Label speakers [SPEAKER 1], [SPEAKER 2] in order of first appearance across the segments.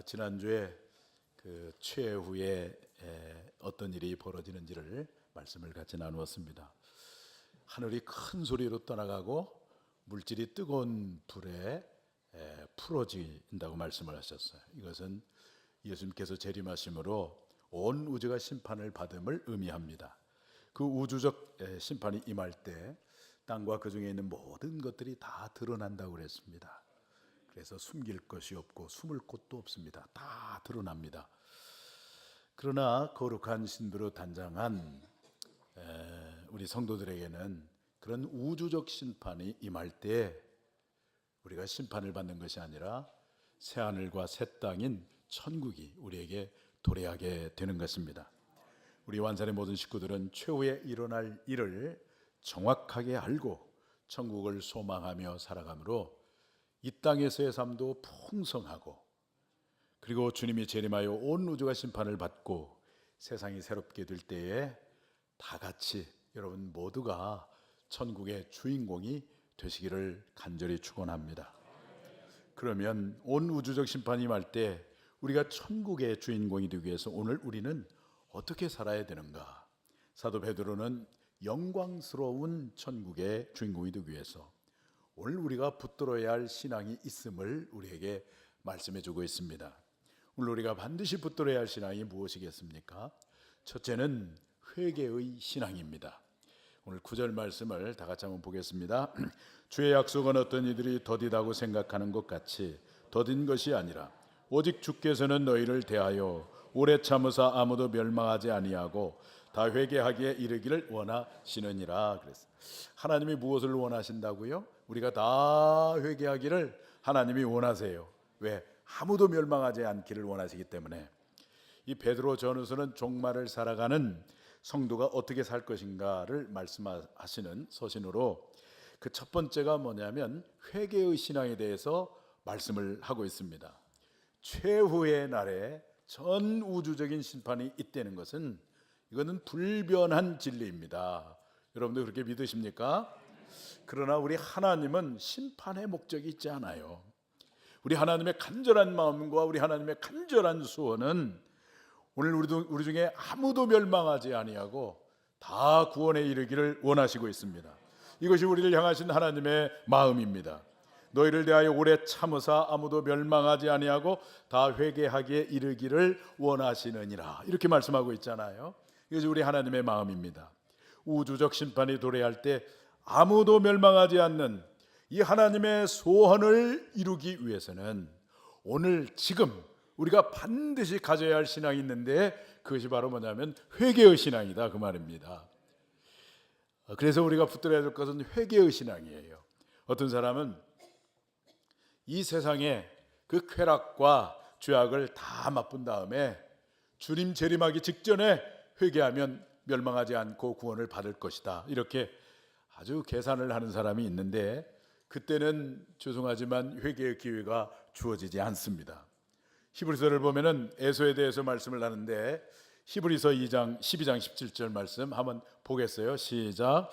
[SPEAKER 1] 지난주에 그 최후에 어떤 일이 벌어지는지를 말씀을 같이 나누었습니다. 하늘이 큰 소리로 떠나가고 물질이 뜨거운 불에 풀어진다고 말씀을 하셨어요. 이것은 예수님께서 재림하심으로 온 우주가 심판을 받음을 의미합니다. 그 우주적 심판이 임할 때 땅과 그 중에 있는 모든 것들이 다 드러난다고 그랬습니다. 그래서 숨길 것이 없고 숨을 곳도 없습니다. 다 드러납니다. 그러나 거룩한 신부로 단장한 우리 성도들에게는 그런 우주적 심판이 임할 때 우리가 심판을 받는 것이 아니라 새하늘과 새 땅인 천국이 우리에게 도래하게 되는 것입니다. 우리 완산의 모든 식구들은 최후에 일어날 일을 정확하게 알고 천국을 소망하며 살아가므로 이 땅에서의 삶도 풍성하고, 그리고 주님이 재림하여 온 우주가 심판을 받고 세상이 새롭게 될 때에 다 같이 여러분 모두가 천국의 주인공이 되시기를 간절히 축원합니다. 그러면 온 우주적 심판이 임할 때 우리가 천국의 주인공이 되기 위해서 오늘 우리는 어떻게 살아야 되는가? 사도 베드로는 영광스러운 천국의 주인공이 되기 위해서 오늘 우리가 붙들어야 할 신앙이 있음을 우리에게 말씀해 주고 있습니다. 오늘 우리가 반드시 붙들어야 할 신앙이 무엇이겠습니까? 첫째는 회개의 신앙입니다. 오늘 9절 말씀을 다 같이 한번 보겠습니다. 주의 약속은 어떤 이들이 더디다고 생각하는 것 같이 더딘 것이 아니라 오직 주께서는 너희를 대하여 오래 참으사 아무도 멸망하지 아니하고 다 회개하기에 이르기를 원하시느니라 그랬어요. 하나님이 무엇을 원하신다고요? 우리가 다 회개하기를 하나님이 원하세요. 왜? 아무도 멸망하지 않기를 원하시기 때문에. 이 베드로 전후서는 종말을 살아가는 성도가 어떻게 살 것인가를 말씀하시는 서신으로 그 첫 번째가 뭐냐면 회개의 신앙에 대해서 말씀을 하고 있습니다. 최후의 날에 전 우주적인 심판이 있다는 것은 이거는 불변한 진리입니다. 여러분들 그렇게 믿으십니까? 그러나 우리 하나님은 심판의 목적이 있지 않아요. 우리 하나님의 간절한 마음과 우리 하나님의 간절한 소원은 오늘 우리 중에 아무도 멸망하지 아니하고 다 구원에 이르기를 원하시고 있습니다. 이것이 우리를 향하신 하나님의 마음입니다. 너희를 대하여 오래 참으사 아무도 멸망하지 아니하고 다 회개하기에 이르기를 원하시느니라, 이렇게 말씀하고 있잖아요. 이것이 우리 하나님의 마음입니다. 우주적 심판이 도래할 때 아무도 멸망하지 않는 이 하나님의 소원을 이루기 위해서는 오늘 지금 우리가 반드시 가져야 할 신앙이 있는데 그것이 바로 뭐냐면 회개의 신앙이다, 그 말입니다. 그래서 우리가 붙들어야 될 것은 회개의 신앙이에요. 어떤 사람은 이 세상에 그 쾌락과 죄악을 다 맛본 다음에 주님 재림하기 직전에 회개하면 멸망하지 않고 구원을 받을 것이다, 이렇게 아주 계산을 하는 사람이 있는데 그때는 죄송하지만 회개의 기회가 주어지지 않습니다. 히브리서를 보면은 에서에 대해서 말씀을 하는데 히브리서 12장 17절 말씀 한번 보겠어요. 시작.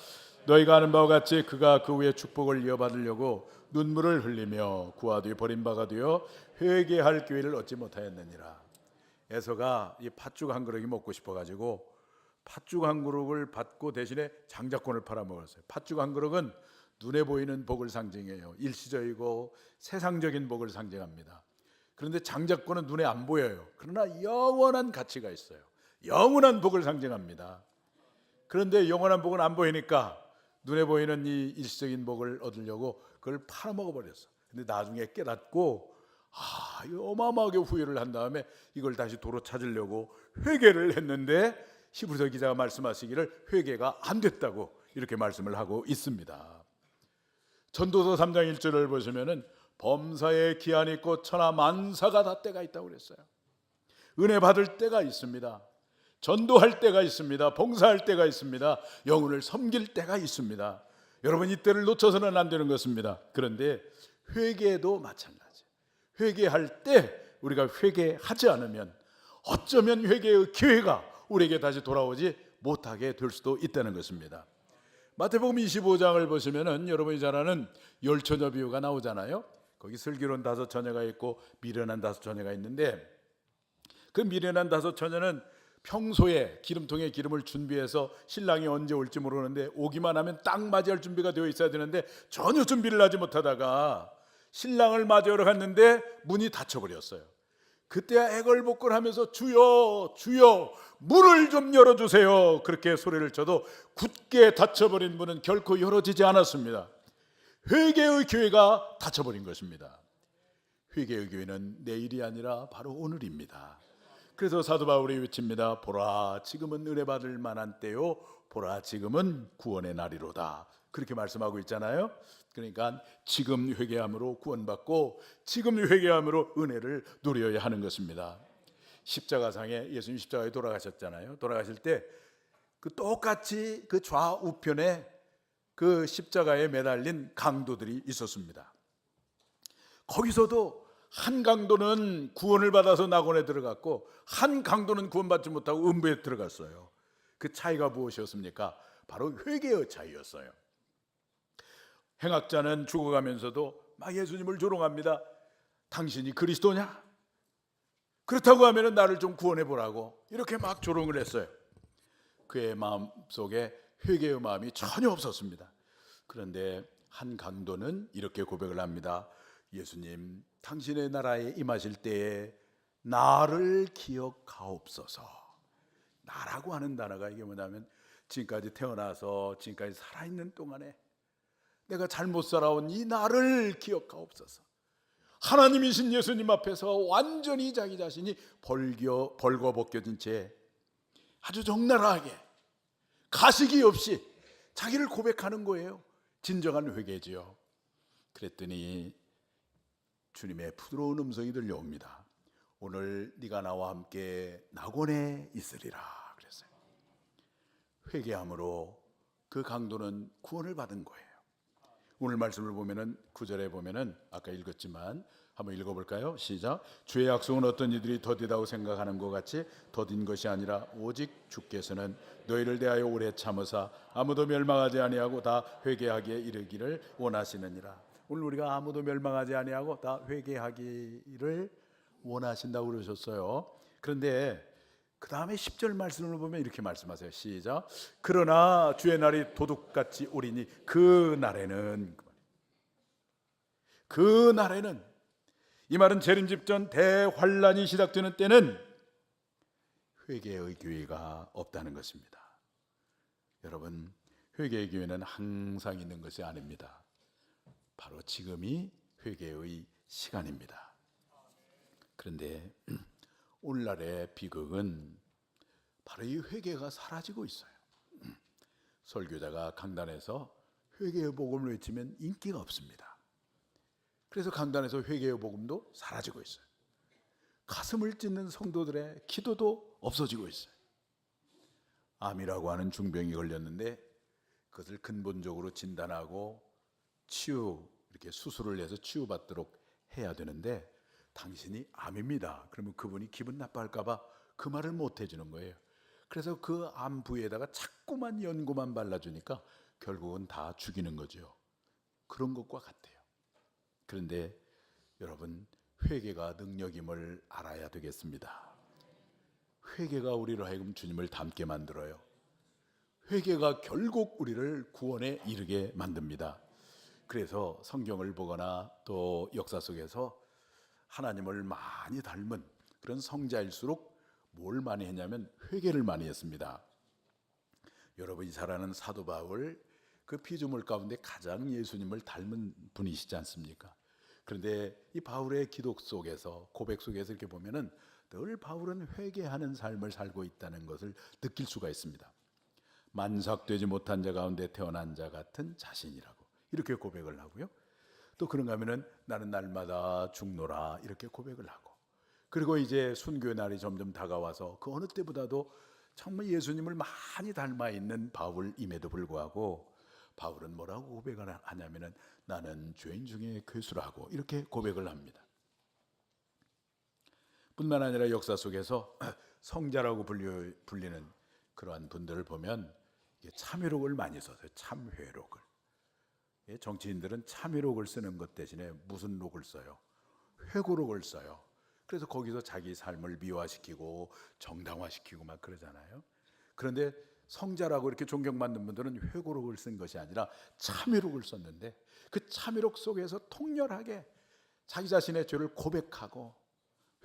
[SPEAKER 1] 너희가 아는 바와 같이 그가 그 후에 축복을 이어받으려고 눈물을 흘리며 그와 뒤 버림받아 되어 회개할 기회를 얻지 못하였느니라. 에서가 이 팥죽 한 그릇이 먹고 싶어가지고 팥죽 한 그릇을 받고 대신에 장자권을 팔아먹었어요. 팥죽 한 그릇은 눈에 보이는 복을 상징해요. 일시적이고 세상적인 복을 상징합니다. 그런데 장자권은 눈에 안 보여요. 그러나 영원한 가치가 있어요. 영원한 복을 상징합니다. 그런데 영원한 복은 안 보이니까 눈에 보이는 이 일시적인 복을 얻으려고 그걸 팔아먹어 버렸어. 근데 나중에 깨닫고 어마어마하게 후회를 한 다음에 이걸 다시 도로 찾으려고 회개를 했는데 히브리서 기자가 말씀하시기를 회개가 안 됐다고 이렇게 말씀을 하고 있습니다. 전도서 3장 1절을 보시면은 범사에 기한이 있고 천하 만사가 다 때가 있다고 그랬어요. 은혜 받을 때가 있습니다. 전도할 때가 있습니다. 봉사할 때가 있습니다. 영혼을 섬길 때가 있습니다. 여러분, 이때를 놓쳐서는 안 되는 것입니다. 그런데 회개도 마찬가지. 회개할 때 우리가 회개하지 않으면 어쩌면 회개의 기회가 우리에게 다시 돌아오지 못하게 될 수도 있다는 것입니다. 마태복음 25장을 보시면은 여러분이 잘 아는 열처녀 비유가 나오잖아요. 거기 슬기로운 5 처녀가 있고 미련한 5 처녀가 있는데, 그 미련한 5 처녀는 평소에 기름통에 기름을 준비해서 신랑이 언제 올지 모르는데 오기만 하면 딱 맞이할 준비가 되어 있어야 되는데 전혀 준비를 하지 못하다가 신랑을 맞이하러 갔는데 문이 닫혀버렸어요. 그때 애걸복걸하면서 주여 주여 문을 좀 열어주세요, 그렇게 소리를 쳐도 굳게 닫혀버린 문은 결코 열어지지 않았습니다. 회개의 교회가 닫혀버린 것입니다. 회개의 교회는 내일이 아니라 바로 오늘입니다. 그래서 사도 바울이 외칩니다. 보라 지금은 은혜 받을 만한 때요, 보라 지금은 구원의 날이로다, 그렇게 말씀하고 있잖아요. 그러니까 지금 회개함으로 구원받고 지금 회개함으로 은혜를 누려야 하는 것입니다. 십자가상에 예수님 십자가에 돌아가셨잖아요. 돌아가실 때 그 똑같이 그 좌우편에 그 십자가에 매달린 강도들이 있었습니다. 거기서도 한 강도는 구원을 받아서 낙원에 들어갔고 한 강도는 구원받지 못하고 음부에 들어갔어요. 그 차이가 무엇이었습니까? 바로 회개의 차이였어요. 행악자는 죽어가면서도 막 예수님을 조롱합니다. 당신이 그리스도냐? 그렇다고 하면 나를 좀 구원해 보라고 이렇게 막 조롱을 했어요. 그의 마음 속에 회개의 마음이 전혀 없었습니다. 그런데 한 강도는 이렇게 고백을 합니다. 예수님, 당신의 나라에 임하실 때에 나를 기억하옵소서. 나라고 하는 단어가 이게 뭐냐면 지금까지 태어나서 지금까지 살아있는 동안에 내가 잘못 살아온 이 나를 기억하옵소서. 하나님이신 예수님 앞에서 완전히 자기 자신이 벌거벗겨진 채 아주 적나라하게 가식이 없이 자기를 고백하는 거예요. 진정한 회개지요. 그랬더니 주님의 부드러운 음성이 들려옵니다. 오늘 네가 나와 함께 낙원에 있으리라 그랬어요. 회개함으로 그 강도는 구원을 받은 거예요. 오늘 말씀을 보면은 9절에 보면은 아까 읽었지만 한번 읽어볼까요? 시작. 주의 약속은 어떤 이들이 더디다고 생각하는 것 같이 더딘 것이 아니라 오직 주께서는 너희를 대하여 오래 참으사 아무도 멸망하지 아니하고 다 회개하기에 이르기를 원하시느니라. 오늘 우리가 아무도 멸망하지 아니하고 다 회개하기를 원하신다고 그러셨어요. 그런데 그 다음에 10절 말씀을 보면 이렇게 말씀하세요. 시작. 그러나 주의 날이 도둑같이 오리니 그 날에는 이 말은 재림 직전 대환란이 시작되는 때는 회개의 기회가 없다는 것입니다. 여러분, 회개의 기회는 항상 있는 것이 아닙니다. 바로 지금이 회개의 시간입니다. 그런데 오늘날의 비극은 바로 이 회개가 사라지고 있어요. 설교자가 강단에서 회개의 복음을 외치면 인기가 없습니다. 그래서 강단에서 회개의 복음도 사라지고 있어요. 가슴을 찢는 성도들의 기도도 없어지고 있어요. 암이라고 하는 중병이 걸렸는데 그것을 근본적으로 진단하고 이렇게 수술을 해서 치유받도록 해야 되는데 당신이 암입니다. 그러면 그분이 기분 나빠할까 봐 그 말을 못 해주는 거예요. 그래서 그 암 부위에다가 자꾸만 연고만 발라주니까 결국은 다 죽이는 거죠. 그런 것과 같아요. 그런데 여러분, 회개가 능력임을 알아야 되겠습니다. 회개가 우리로 하여금 주님을 닮게 만들어요. 회개가 결국 우리를 구원에 이르게 만듭니다. 그래서 성경을 보거나 또 역사 속에서 하나님을 많이 닮은 그런 성자일수록 뭘 많이 했냐면 회개를 많이 했습니다. 여러분이 잘 아는 사도 바울, 그 피조물 가운데 가장 예수님을 닮은 분이시지 않습니까? 그런데 이 바울의 기록 속에서, 고백 속에서 이렇게 보면은 늘 바울은 회개하는 삶을 살고 있다는 것을 느낄 수가 있습니다. 만삭되지 못한 자 가운데 태어난 자 같은 자신이라고 이렇게 고백을 하고요. 또 그런가 하면은 나는 날마다 죽노라 이렇게 고백을 하고, 그리고 이제 순교의 날이 점점 다가와서 그 어느 때보다도 정말 예수님을 많이 닮아 있는 바울임에도 불구하고 바울은 뭐라고 고백을 하냐면은 나는 죄인 중에 괴수라고 이렇게 고백을 합니다. 뿐만 아니라 역사 속에서 성자라고 불리는 그러한 분들을 보면 참회록을 많이 썼어요. 참회록을. 정치인들은 참의록을 쓰는 것 대신에 무슨 록을 써요? 회고록을 써요. 그래서 거기서 자기 삶을 미화시키고 정당화시키고 막 그러잖아요. 그런데 성자라고 이렇게 존경받는 분들은 회고록을 쓴 것이 아니라 참의록을 썼는데, 그 참의록 속에서 통렬하게 자기 자신의 죄를 고백하고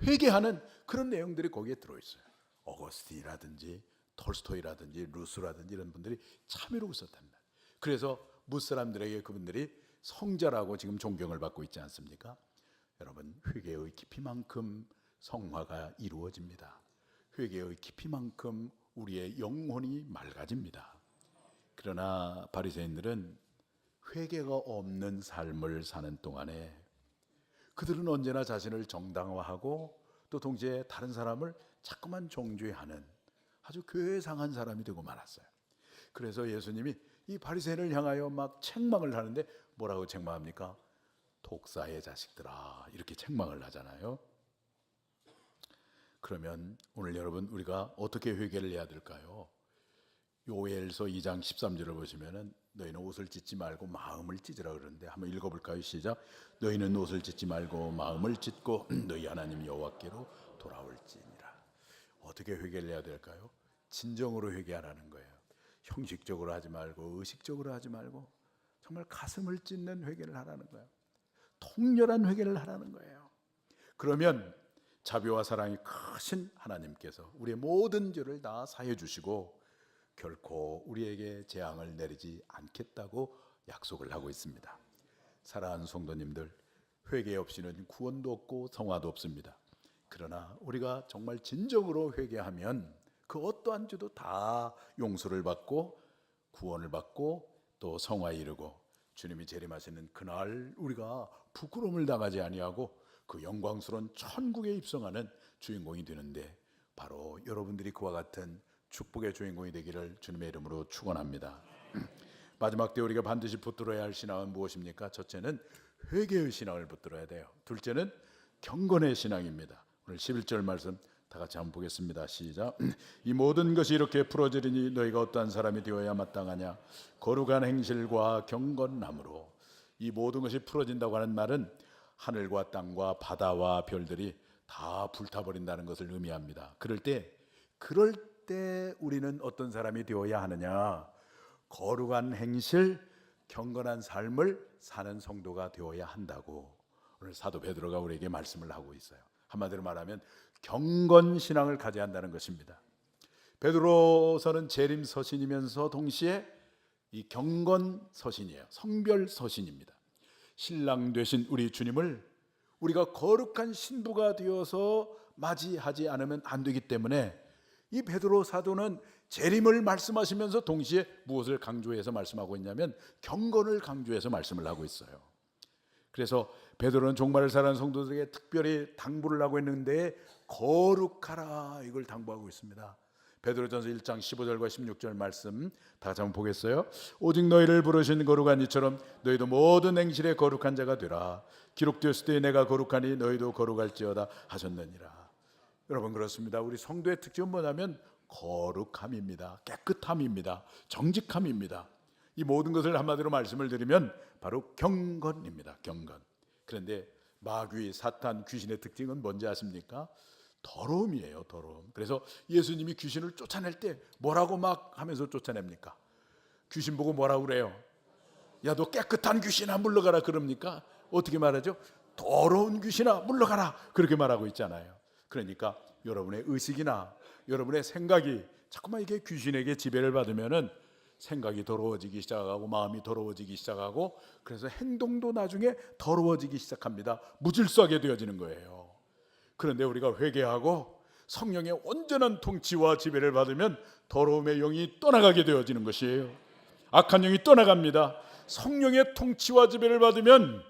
[SPEAKER 1] 회개하는 그런 내용들이 거기에 들어있어요. 어거스틴이라든지 톨스토이라든지 루스라든지 이런 분들이 참의록을 썼답니다. 그래서 무사람들에게 그분들이 성자라고 지금 존경을 받고 있지 않습니까? 여러분, 회개의 깊이만큼 성화가 이루어집니다. 회개의 깊이만큼 우리의 영혼이 맑아집니다. 그러나 바리새인들은 회개가 없는 삶을 사는 동안에 그들은 언제나 자신을 정당화하고 또 동시에 다른 사람을 자꾸만 정죄하는 아주 괴상한 사람이 되고 말았어요. 그래서 예수님이 이 바리새인을 향하여 막 책망을 하는데 뭐라고 책망합니까? 독사의 자식들아, 이렇게 책망을 하잖아요. 그러면 오늘 여러분, 우리가 어떻게 회개를 해야 될까요? 요엘서 2장 13절을 보시면은 너희는 옷을 찢지 말고 마음을 찢으라 그러는데, 한번 읽어볼까요? 시작. 너희는 옷을 찢지 말고 마음을 찢고 너희 하나님 여호와께로 돌아올지니라. 어떻게 회개를 해야 될까요? 진정으로 회개하라는 거예요. 형식적으로 하지 말고 의식적으로 하지 말고 정말 가슴을 찢는 회개를 하라는 거예요. 통렬한 회개를 하라는 거예요. 그러면 자비와 사랑이 크신 하나님께서 우리의 모든 죄를 다 사해 주시고 결코 우리에게 재앙을 내리지 않겠다고 약속을 하고 있습니다. 사랑하는 성도님들, 회개 없이는 구원도 없고 성화도 없습니다. 그러나 우리가 정말 진정으로 회개하면 그 어떠한 죄도 다 용서를 받고 구원을 받고 또 성화에 이르고 주님이 재림하시는 그날 우리가 부끄러움을 당하지 아니하고 그 영광스러운 천국에 입성하는 주인공이 되는데, 바로 여러분들이 그와 같은 축복의 주인공이 되기를 주님의 이름으로 축원합니다. 마지막 때 우리가 반드시 붙들어야 할 신앙은 무엇입니까? 첫째는 회개의 신앙을 붙들어야 돼요. 둘째는 경건의 신앙입니다. 오늘 11절 말씀 다 같이 한번 보겠습니다. 시작. 이 모든 것이 이렇게 풀어지리니 너희가 어떠한 사람이 되어야 마땅하냐? 거룩한 행실과 경건함으로. 이 모든 것이 풀어진다고 하는 말은 하늘과 땅과 바다와 별들이 다 불타버린다는 것을 의미합니다. 그럴 때 우리는 어떤 사람이 되어야 하느냐? 거룩한 행실, 경건한 삶을 사는 성도가 되어야 한다고 오늘 사도 베드로가 우리에게 말씀을 하고 있어요. 한마디로 말하면 경건 신앙을 가져야 한다는 것입니다. 베드로서는 재림 서신이면서 동시에 이 경건 서신이에요. 성별 서신입니다. 신랑 되신 우리 주님을 우리가 거룩한 신부가 되어서 맞이하지 않으면 안 되기 때문에 이 베드로 사도는 재림을 말씀하시면서 동시에 무엇을 강조해서 말씀하고 있냐면 경건을 강조해서 말씀을 하고 있어요. 그래서 베드로는 종말을 사랑하는 성도들에게 특별히 당부를 하고 있는데 거룩하라, 이걸 당부하고 있습니다. 베드로전서 1장 15절과 16절 말씀 다 같이 한번 보겠어요. 오직 너희를 부르신 거룩한 이처럼 너희도 모든 행실에 거룩한 자가 되라. 기록되었을 때 내가 거룩하니 너희도 거룩할지어다 하셨느니라. 여러분, 그렇습니다. 우리 성도의 특징은 뭐냐면 거룩함입니다. 깨끗함입니다. 정직함입니다. 이 모든 것을 한마디로 말씀을 드리면 바로 경건입니다. 경건. 그런데 마귀, 사탄, 귀신의 특징은 뭔지 아십니까? 더러움이에요. 더러움. 그래서 예수님이 귀신을 쫓아낼 때 뭐라고 막 하면서 쫓아냅니까? 귀신 보고 뭐라고 그래요? 야, 너 깨끗한 귀신아 물러가라 그럽니까? 어떻게 말하죠? 더러운 귀신아 물러가라, 그렇게 말하고 있잖아요. 그러니까 여러분의 의식이나 여러분의 생각이 자꾸만 이게 귀신에게 지배를 받으면은 생각이 더러워지기 시작하고 마음이 더러워지기 시작하고 그래서 행동도 나중에 더러워지기 시작합니다. 무질서하게 되어지는 거예요. 그런데 우리가 회개하고 성령의 온전한 통치와 지배를 받으면 더러움의 영이 떠나가게 되어지는 것이에요. 악한 영이 떠나갑니다. 성령의 통치와 지배를 받으면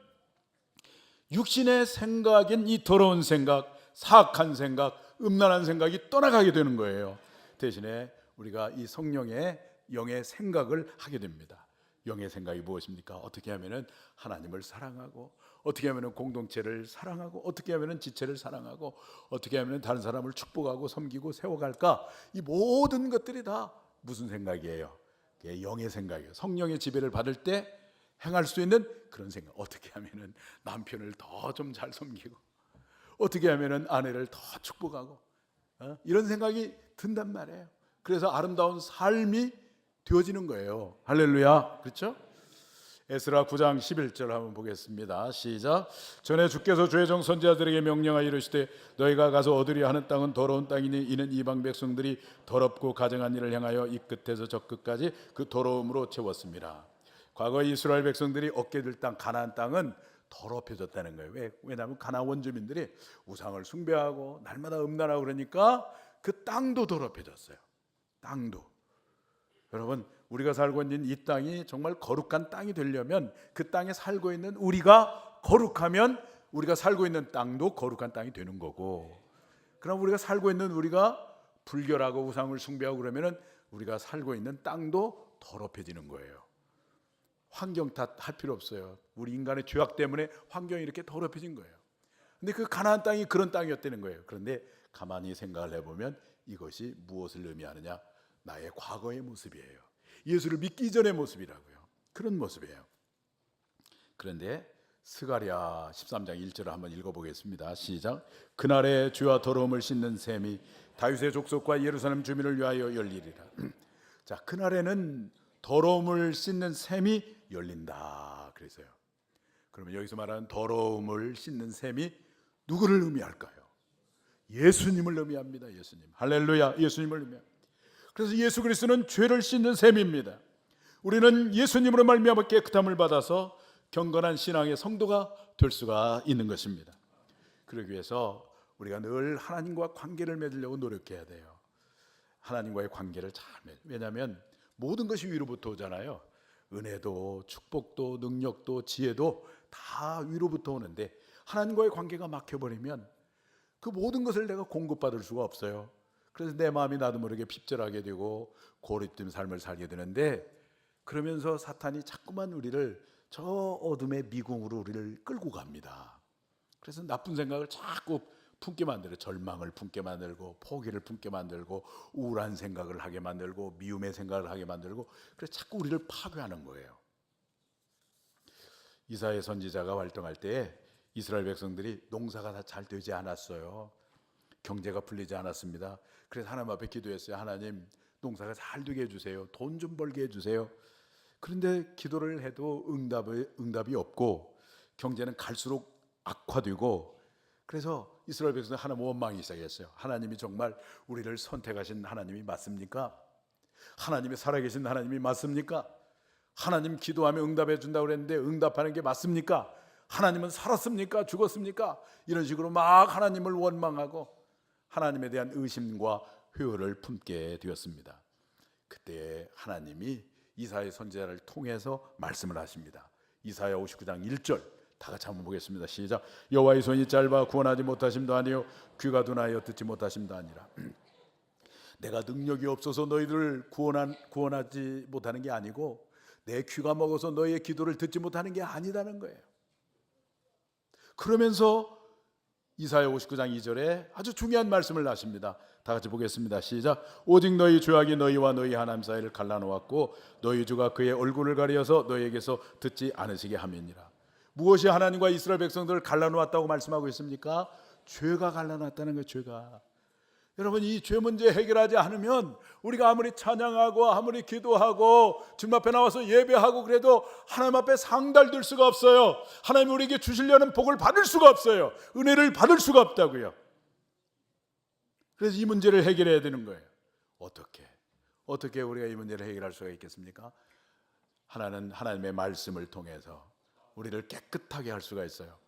[SPEAKER 1] 육신의 생각인 이 더러운 생각, 사악한 생각, 음란한 생각이 떠나가게 되는 거예요. 대신에 우리가 이 성령의 영의 생각을 하게 됩니다. 영의 생각이 무엇입니까? 어떻게 하면은 하나님을 사랑하고, 어떻게 하면은 공동체를 사랑하고, 어떻게 하면은 지체를 사랑하고, 어떻게 하면은 다른 사람을 축복하고 섬기고 세워갈까? 이 모든 것들이 다 무슨 생각이에요? 영의 생각이에요. 성령의 지배를 받을 때 행할 수 있는 그런 생각. 어떻게 하면은 남편을 더 좀 잘 섬기고, 어떻게 하면은 아내를 더 축복하고, 이런 생각이 든단 말이에요. 그래서 아름다운 삶이 되어지는 거예요. 할렐루야. 그렇죠? 에스라 9장 11절 한번 보겠습니다. 시작. 전에 주께서 주의 종 선지자들에게 명령하여 이르시되 너희가 가서 얻으려 하는 땅은 더러운 땅이니 이는 이방 백성들이 더럽고 가증한 일을 행하여 이 끝에서 저 끝까지 그 더러움으로 채웠습니다. 과거 이스라엘 백성들이 얻게 될 땅 가나안 땅은 더럽혀졌다는 거예요. 왜냐하면 가나안 원주민들이 우상을 숭배하고 날마다 음란하고 그러니까 그 땅도 더럽혀졌어요. 땅도. 여러분, 우리가 살고 있는 이 땅이 정말 거룩한 땅이 되려면 그 땅에 살고 있는 우리가 거룩하면 우리가 살고 있는 땅도 거룩한 땅이 되는 거고, 그럼 우리가 살고 있는 우리가 불결하고 우상을 숭배하고 그러면은 우리가 살고 있는 땅도 더럽혀지는 거예요. 환경 탓할 필요 없어요. 우리 인간의 죄악 때문에 환경이 이렇게 더럽혀진 거예요. 근데 그 가나안 땅이 그런 땅이었다는 거예요. 그런데 가만히 생각을 해보면 이것이 무엇을 의미하느냐? 나의 과거의 모습이에요. 예수를 믿기 전의 모습이라고요. 그런 모습이에요. 그런데 스가랴 13장 1절을 한번 읽어보겠습니다. 시작. 그날에 죄와 더러움을 씻는 셈이 다윗의 족속과 예루살렘 주민을 위하여 열리리라. 자, 그날에는 더러움을 씻는 셈이 열린다 그래서요. 그러면 여기서 말하는 더러움을 씻는 셈이 누구를 의미할까요? 예수님을 의미합니다. 예수님. 할렐루야. 예수님을 의미합니다. 그래서 예수 그리스도는 죄를 씻는 셈입니다. 우리는 예수님으로 말미암아 깨끗함을 받아서 경건한 신앙의 성도가 될 수가 있는 것입니다. 그러기 위해서 우리가 늘 하나님과 관계를 맺으려고 노력해야 돼요. 하나님과의 관계를 잘 맺어요. 왜냐하면 모든 것이 위로부터 오잖아요. 은혜도 축복도 능력도 지혜도 다 위로부터 오는데 하나님과의 관계가 막혀버리면 그 모든 것을 내가 공급받을 수가 없어요. 그래서 내 마음이 나도 모르게 핍절하게 되고 고립된 삶을 살게 되는데, 그러면서 사탄이 자꾸만 우리를 저 어둠의 미궁으로 우리를 끌고 갑니다. 그래서 나쁜 생각을 자꾸 품게 만들어요. 절망을 품게 만들고 포기를 품게 만들고 우울한 생각을 하게 만들고 미움의 생각을 하게 만들고, 그래서 자꾸 우리를 파괴하는 거예요. 이사야 선지자가 활동할 때 이스라엘 백성들이 농사가 다 잘 되지 않았어요. 경제가 풀리지 않았습니다. 그래서 하나님 앞에 기도했어요. 하나님, 농사가 잘 되게 해주세요. 돈 좀 벌게 해주세요. 그런데 기도를 해도 응답이 없고 경제는 갈수록 악화되고, 그래서 이스라엘 백성은 하나님 원망이 시작했어요. 하나님이 정말 우리를 선택하신 하나님이 맞습니까? 하나님이 살아계신 하나님이 맞습니까? 하나님 기도하면 응답해 준다고 그랬는데 응답하는 게 맞습니까? 하나님은 살았습니까? 죽었습니까? 이런 식으로 막 하나님을 원망하고 하나님에 대한 의심과 회오를 품게 되었습니다. 그때 하나님이 이사야 선지자를 통해서 말씀을 하십니다. 이사야 59장 1절 다 같이 한번 보겠습니다. 시작. 여호와의 손이 짧아 구원하지 못하심도 아니요 귀가 둔하여 듣지 못하심도 아니라. 내가 능력이 없어서 너희들을 구원하지 못하는 게 아니고 내 귀가 먹어서 너희의 기도를 듣지 못하는 게 아니다는 거예요. 그러면서 이사야 59장 2절에 아주 중요한 말씀을 하십니다. 다 같이 보겠습니다. 시작. 오직 너희 죄악이 너희와 너희 하나님 사이를 갈라놓았고 너희 주가 그의 얼굴을 가리어서 너희에게서 듣지 않으시게 함이니라. 무엇이 하나님과 이스라엘 백성들을 갈라놓았다고 말씀하고 있습니까? 죄가 갈라놨다는 거예요. 죄가. 여러분, 이 죄 문제 해결하지 않으면 우리가 아무리 찬양하고 아무리 기도하고 주님 앞에 나와서 예배하고 그래도 하나님 앞에 상달될 수가 없어요. 하나님 우리에게 주시려는 복을 받을 수가 없어요. 은혜를 받을 수가 없다고요. 그래서 이 문제를 해결해야 되는 거예요. 어떻게 우리가 이 문제를 해결할 수가 있겠습니까? 하나는 하나님의 말씀을 통해서 우리를 깨끗하게 할 수가 있어요.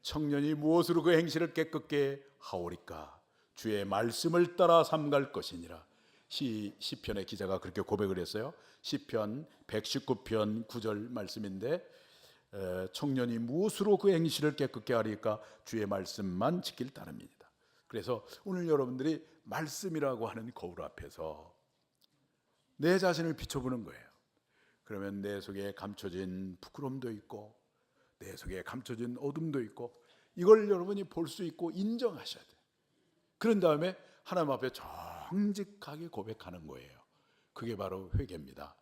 [SPEAKER 1] 청년이 무엇으로 그 행실을 깨끗게 하오리까? 주의 말씀을 따라 삼갈 것이니라. 시편의 기자가 그렇게 고백을 했어요. 시편 119편 9절 말씀인데, 청년이 무엇으로 그 행실을 깨끗게 하리까? 주의 말씀만 지킬 따름이다. 그래서 오늘 여러분들이 말씀이라고 하는 거울 앞에서 내 자신을 비춰보는 거예요. 그러면 내 속에 감춰진 부끄러움도 있고 내 속에 감춰진 어둠도 있고 이걸 여러분이 볼 수 있고 인정하셔야 돼요. 그런 다음에 하나님 앞에 정직하게 고백하는 거예요. 그게 바로 회개입니다.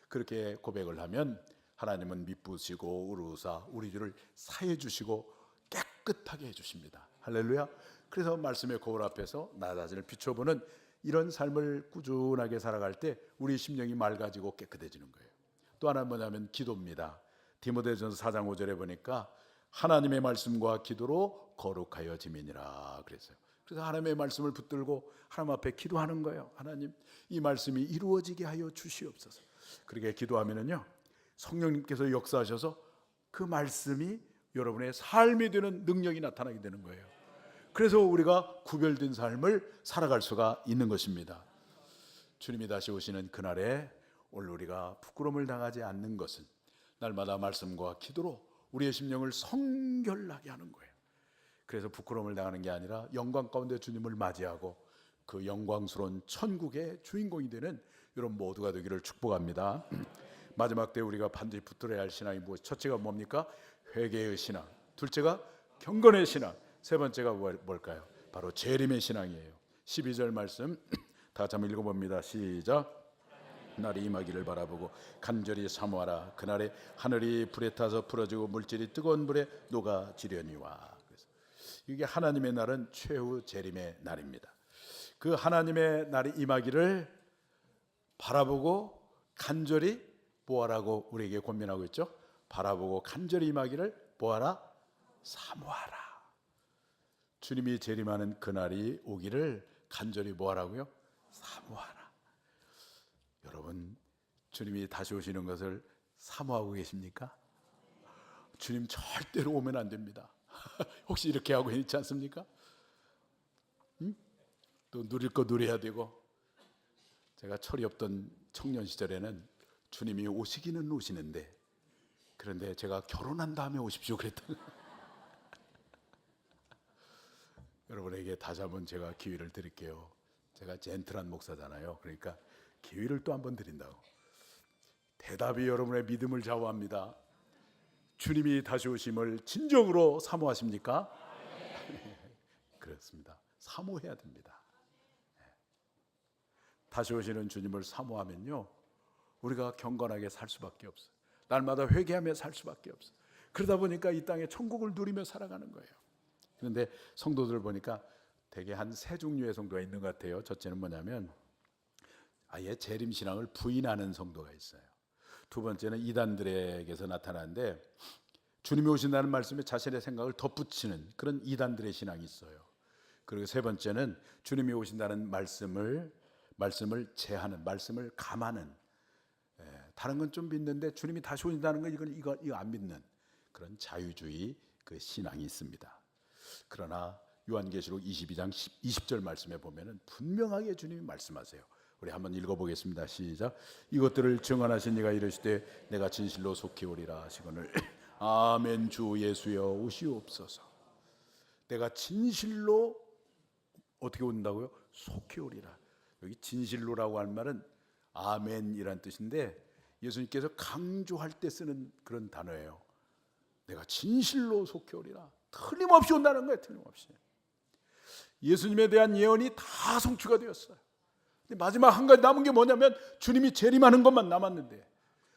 [SPEAKER 1] 그렇게 고백을 하면 하나님은 미쁘시고 의로우사 우리 죄를 사해 주시고 깨끗하게 해 주십니다. 할렐루야. 그래서 말씀의 거울 앞에서 나 자신을 비춰보는 이런 삶을 꾸준하게 살아갈 때 우리 심령이 맑아지고 깨끗해지는 거예요. 또 하나는 뭐냐면 기도입니다. 디모데전서 4장 5절에 보니까 하나님의 말씀과 기도로 거룩하여짐이니라 그랬어요. 그래서 하나님의 말씀을 붙들고 하나님 앞에 기도하는 거예요. 하나님, 이 말씀이 이루어지게 하여 주시옵소서. 그렇게 기도하면은요, 성령님께서 역사하셔서 그 말씀이 여러분의 삶이 되는 능력이 나타나게 되는 거예요. 그래서 우리가 구별된 삶을 살아갈 수가 있는 것입니다. 주님이 다시 오시는 그날에 오늘 우리가 부끄러움을 당하지 않는 것은 날마다 말씀과 기도로 우리의 심령을 성결하게 하는 거예요. 그래서 부끄러움을 당하는 게 아니라 영광 가운데 주님을 맞이하고 그 영광스러운 천국의 주인공이 되는 여러분 모두가 되기를 축복합니다. 마지막 때 우리가 반드시 붙들어야 할 신앙이 무엇? 첫째가 뭡니까? 회개의 신앙. 둘째가 경건의 신앙. 세 번째가 뭘까요? 바로 재림의 신앙이에요. 12절 말씀 다 같이 한번 읽어봅니다. 시작. 날이 임하기를 바라보고 간절히 사모하라. 그날에 하늘이 불에 타서 풀어지고 물질이 뜨거운 불에 녹아지려니와. 그래서 이게 하나님의 날은 최후 재림의 날입니다. 그 하나님의 날이 임하기를 바라보고 간절히 뭐하라고 우리에게 권면하고 있죠? 바라보고 간절히 임하기를 뭐하라? 사모하라. 주님이 재림하는 그날이 오기를 간절히 뭐하라고요? 사모하라. 여러분, 주님이 다시 오시는 것을 사모하고 계십니까? 주님 절대로 오면 안 됩니다. 혹시 이렇게 하고 있지 않습니까? 또 누릴 거 누려야 되고. 제가 철이 없던 청년 시절에는 주님이 오시기는 오시는데, 그런데 제가 결혼한 다음에 오십시오 그랬던. 여러분에게 다시 한번 제가 기회를 드릴게요. 제가 젠틀한 목사잖아요. 그러니까 기회를 또 한번 드린다고. 대답이 여러분의 믿음을 좌우합니다. 주님이 다시 오심을 진정으로 사모하십니까? 그렇습니다. 사모해야 됩니다. 다시 오시는 주님을 사모하면요, 우리가 경건하게 살 수밖에 없어요. 날마다 회개하며 살 수밖에 없어요. 그러다 보니까 이 땅에 천국을 누리며 살아가는 거예요. 그런데 성도들 보니까 대개 한 세 종류의 성도가 있는 것 같아요. 첫째는 뭐냐면 아예 재림신앙을 부인하는 성도가 있어요. 두 번째는 이단들에게서 나타나는데 주님이 오신다는 말씀에 자신의 생각을 덧붙이는 그런 이단들의 신앙이 있어요. 그리고 세 번째는 주님이 오신다는 말씀을 제하는, 말씀을 감하는, 다른 건 좀 믿는데 주님이 다시 오신다는 건 이거 안 믿는 그런 자유주의 그 신앙이 있습니다. 그러나 요한계시록 22장 20절 말씀에 보면은 분명하게 주님이 말씀하세요. 우리 한번 읽어보겠습니다. 시작. 이것들을 증언하신 이가 이르시되 내가 진실로 속히 오리라 하시거늘 아멘. 주 예수여 오시옵소서. 내가 진실로 어떻게 온다고요? 속히 오리라. 여기 진실로라고 할 말은 아멘이란 뜻인데 예수님께서 강조할 때 쓰는 그런 단어예요. 내가 진실로 속히 오리라. 틀림없이 온다는 거예요. 틀림없이. 예수님에 대한 예언이 다 성취가 되었어요. 근데 마지막 한 가지 남은 게 뭐냐면 주님이 재림하는 것만 남았는데,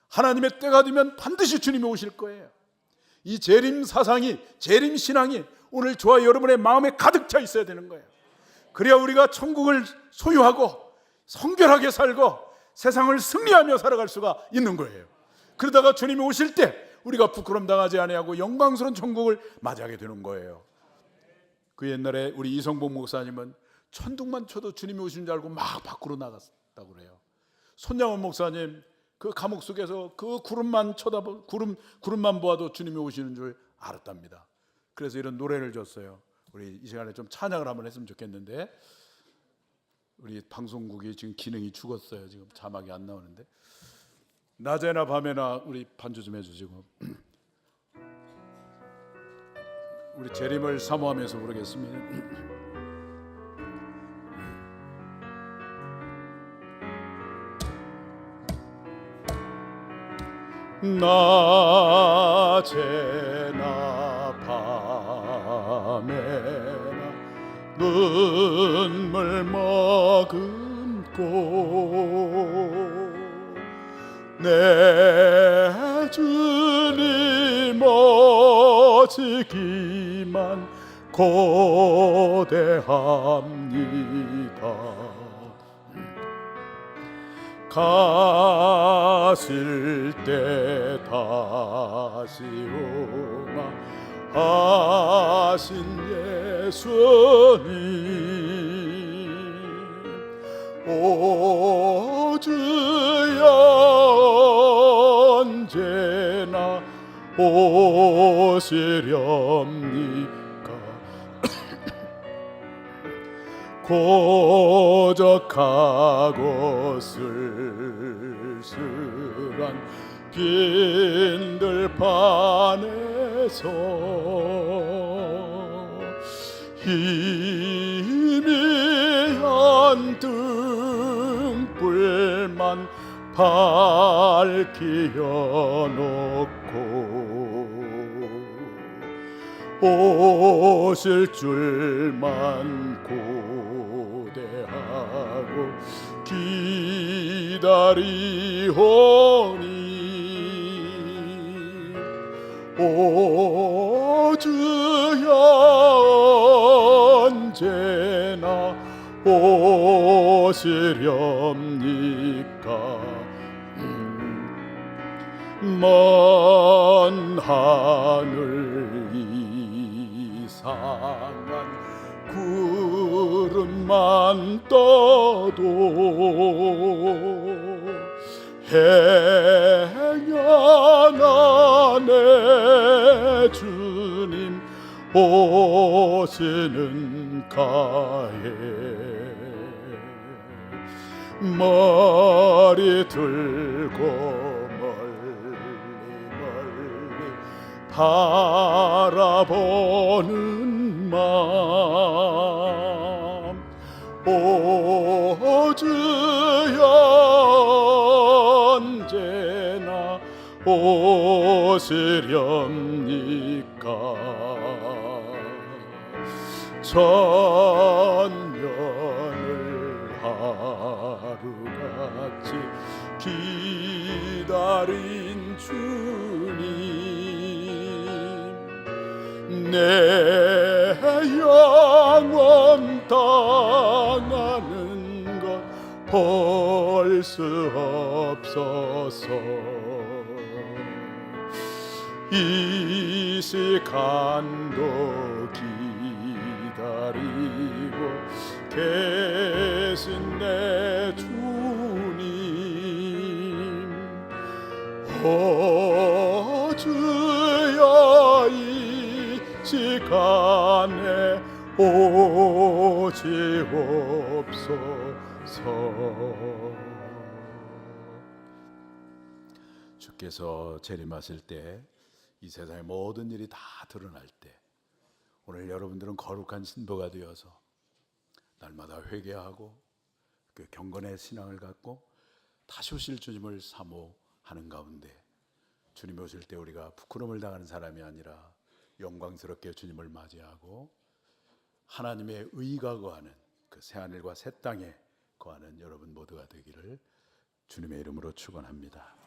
[SPEAKER 1] 하나님의 때가 되면 반드시 주님이 오실 거예요. 이 재림 사상이, 재림 신앙이 오늘 저와 여러분의 마음에 가득 차 있어야 되는 거예요. 그래야 우리가 천국을 소유하고 성결하게 살고 세상을 승리하며 살아갈 수가 있는 거예요. 그러다가 주님이 오실 때 우리가 부끄럼 당하지 아니하고 영광스러운 천국을 맞이하게 되는 거예요. 그 옛날에 우리 이성복 목사님은 천둥만 쳐도 주님이 오신 줄 알고 막 밖으로 나갔다고 그래요. 손양원 목사님 그 감옥 속에서 그 구름만 구름만 보아도 주님이 오시는 줄 알았답니다. 그래서 이런 노래를 줬어요. 우리 이 시간에 좀 찬양을 한번 했으면 좋겠는데, 우리 방송국이 지금 기능이 죽었어요. 지금 자막이 안 나오는데 낮에나 밤에나 우리 반주 좀 해주시고 우리 재림을 사모하면서 부르겠습니다. 낮에나 밤에나 눈물 머금고 내 주님 오시기만 고대합니다. 가실 때 다시 오마 하신 예수님, 오 주여 언제나 오시렵니까? 고적하고 쓸쓸한 빈들판에서 희미한 등불만 밝히어 놓고 오실 줄만 고대하고 기다리오니 오 주여 언제나 오시렵니까? 먼 하늘 이상한 구름만 떠도 행여 안에 주님 오시는 가에 머리 들고 멀리 바라보는 마음, 오 주여 언제나 오시렵니까? 천년을 하루같이 기다린 주님, 내 영혼 당하는 것 볼 수 없어서 이 시간도 기다리고 계신 내 주님, 오 주여 이 시간에 오시옵소서. 주께서 재림하실 때 이 세상의 모든 일이 다 드러날 때 오늘 여러분들은 거룩한 신부가 되어서 날마다 회개하고 그 경건의 신앙을 갖고 다시 오실 주님을 사모하는 가운데 주님이 오실 때 우리가 부끄러움을 당하는 사람이 아니라 영광스럽게 주님을 맞이하고 하나님의 의가 거하는 그 새하늘과 새 땅에 거하는 여러분 모두가 되기를 주님의 이름으로 축원합니다.